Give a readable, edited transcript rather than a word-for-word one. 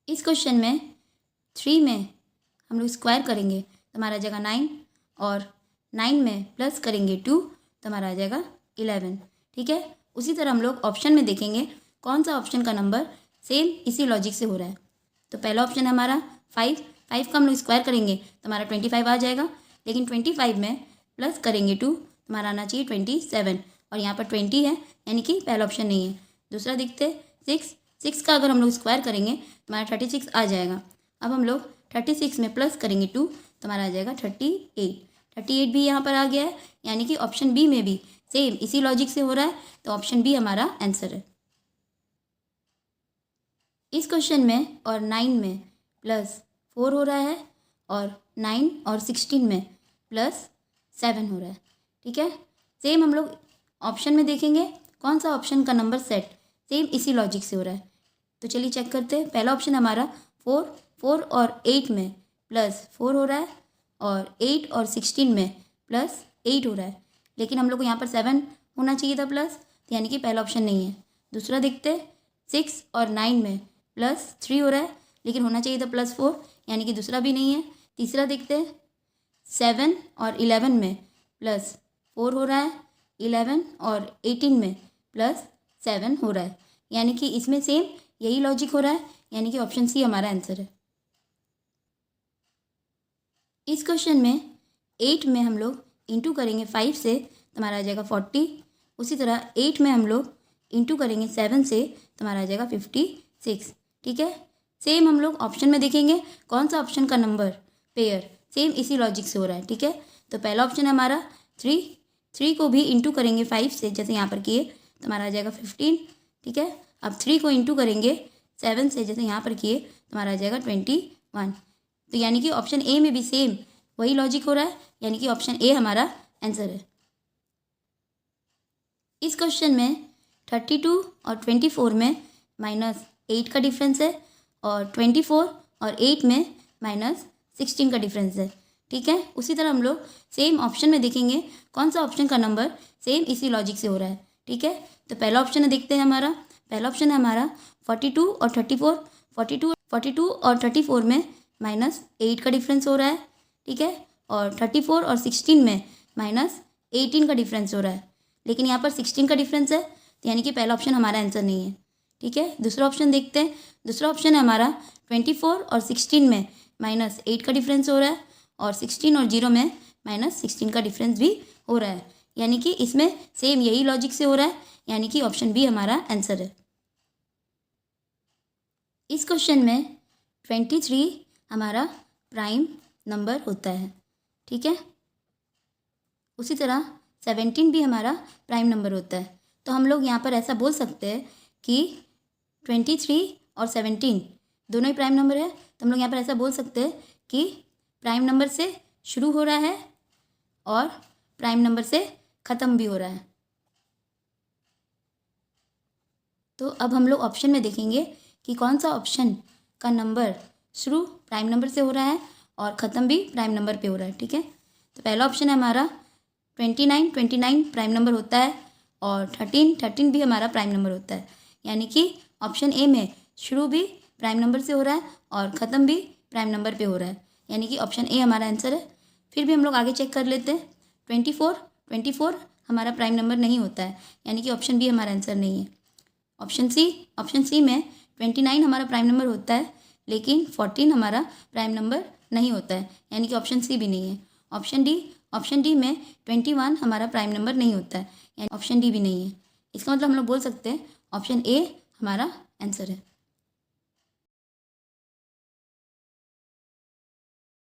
इस क्वेश्चन में 3 में हम लोग स्क्वायर करेंगे तो हमारा आ जाएगा 9 और 9 में प्लस करेंगे 2 तो हमारा आ जाएगा 11। ठीक है, उसी तरह हम लोग ऑप्शन में देखेंगे कौन सा ऑप्शन का नंबर सेम इसी लॉजिक से हो रहा है। तो पहला ऑप्शन है हमारा 5 का हम लोग स्क्वायर करेंगे तो हमारा 25 आ जाएगा, लेकिन 25 में प्लस करेंगे 2 तो हमारा आना चाहिए 27 और यहाँ पर 20 है, यानी कि पहला ऑप्शन नहीं है। दूसरा देखते 6 का अगर हम लोग स्क्वायर करेंगे तो हमारा 36 आ जाएगा। अब हम लोग 36 में प्लस करेंगे 2 तो हमारा आ जाएगा 38 भी यहाँ पर आ गया है, यानी कि ऑप्शन बी में भी सेम इसी लॉजिक से हो रहा है, तो ऑप्शन बी हमारा आंसर है। इस क्वेश्चन में और 9 में +4 हो रहा है और 9 और 16 में +7 हो रहा है। ठीक है, सेम हम लोग ऑप्शन में देखेंगे कौन सा ऑप्शन का नंबर सेट सेम इसी लॉजिक से हो रहा है। तो चलिए चेक करते हैं। पहला ऑप्शन हमारा 4 और 8 में +4 हो रहा है और 8 और 16 में +8 हो रहा है, लेकिन हम लोग को यहाँ पर 7 होना चाहिए था प्लस, तो यानी कि पहला ऑप्शन नहीं है। दूसरा देखते 6 और 9 में +3 हो रहा है, लेकिन होना चाहिए था +4, यानी कि दूसरा भी नहीं है। तीसरा देखते 7 और 11 में +4 हो रहा है, 11 और 18 में +7 हो रहा है, यानी कि इसमें सेम यही लॉजिक हो रहा है, यानी कि ऑप्शन सी हमारा आंसर है। इस क्वेश्चन में 8 में हम लोग इंटू करेंगे 5 से तो हमारा आ जाएगा 40। उसी तरह 8 में हम लोग इंटू करेंगे 7 से तो हमारा आ जाएगा 56। ठीक है, सेम हम लोग ऑप्शन में देखेंगे कौन सा ऑप्शन का नंबर पेयर सेम इसी लॉजिक से हो रहा है। ठीक है, तो पहला ऑप्शन है हमारा 3 को भी इंटू करेंगे 5 से, जैसे यहाँ पर किए तो हमारा आ जाएगा 15। ठीक है, अब 3 को इंटू करेंगे 7 से, जैसे यहाँ पर किए तो हमारा आ जाएगा 21। तो यानी कि ऑप्शन ए में भी सेम वही लॉजिक हो रहा है, यानी कि ऑप्शन ए हमारा आंसर है। इस क्वेश्चन में 32 और 24 में -8 का डिफरेंस है और 24 और 8 में -16 का डिफरेंस है। ठीक है, उसी तरह हम लोग सेम ऑप्शन में देखेंगे कौन सा ऑप्शन का नंबर सेम इसी लॉजिक से हो रहा है। ठीक है, तो पहला ऑप्शन है देखते हैं हमारा, पहला ऑप्शन है हमारा 42 और 34, 42 और 34 में -8 का डिफरेंस हो रहा है। ठीक है, और 34 और 16 में -18 का डिफरेंस हो रहा है, लेकिन यहाँ पर 16 का डिफरेंस है, तो यानी कि पहला ऑप्शन हमारा आंसर नहीं है। ठीक है, दूसरा ऑप्शन देखते हैं। दूसरा ऑप्शन है हमारा 24 और 16 में -8 का डिफरेंस हो रहा है और 16 और 0 में -16 का डिफरेंस भी हो रहा है, यानी कि इसमें सेम यही लॉजिक से हो रहा है, यानी कि ऑप्शन बी हमारा आंसर है। इस क्वेश्चन में 23 हमारा प्राइम नंबर होता है। ठीक है, उसी तरह 17 भी हमारा प्राइम नंबर होता है। तो हम लोग यहाँ पर ऐसा बोल सकते हैं कि 23 और 17 दोनों ही प्राइम नंबर है, तो हम लोग यहाँ पर ऐसा बोल सकते हैं कि प्राइम नंबर से शुरू हो रहा है और प्राइम नंबर से ख़त्म भी हो रहा है। तो अब हम लोग ऑप्शन में देखेंगे कि कौन सा ऑप्शन का नंबर शुरू प्राइम नंबर से हो रहा है और ख़त्म भी प्राइम नंबर पे हो रहा है। ठीक है, तो पहला ऑप्शन है हमारा 29 प्राइम नंबर होता है और 13 भी हमारा प्राइम नंबर होता है, यानी कि ऑप्शन ए में शुरू भी प्राइम नंबर से हो रहा है और ख़त्म भी प्राइम नंबर पे हो रहा है, यानी कि ऑप्शन ए हमारा आंसर है। फिर भी हम लोग आगे चेक कर लेते हैं। 24 हमारा प्राइम नंबर नहीं होता है, यानी कि ऑप्शन बी हमारा आंसर नहीं है। ऑप्शन सी में 29 हमारा प्राइम नंबर होता है, लेकिन 14 हमारा प्राइम नंबर नहीं होता है, यानी कि ऑप्शन सी भी नहीं है। ऑप्शन डी में 21 हमारा प्राइम नंबर नहीं होता है, यानी ऑप्शन डी भी नहीं है। इसका मतलब हम लोग बोल सकते हैं ऑप्शन ए हमारा आंसर है।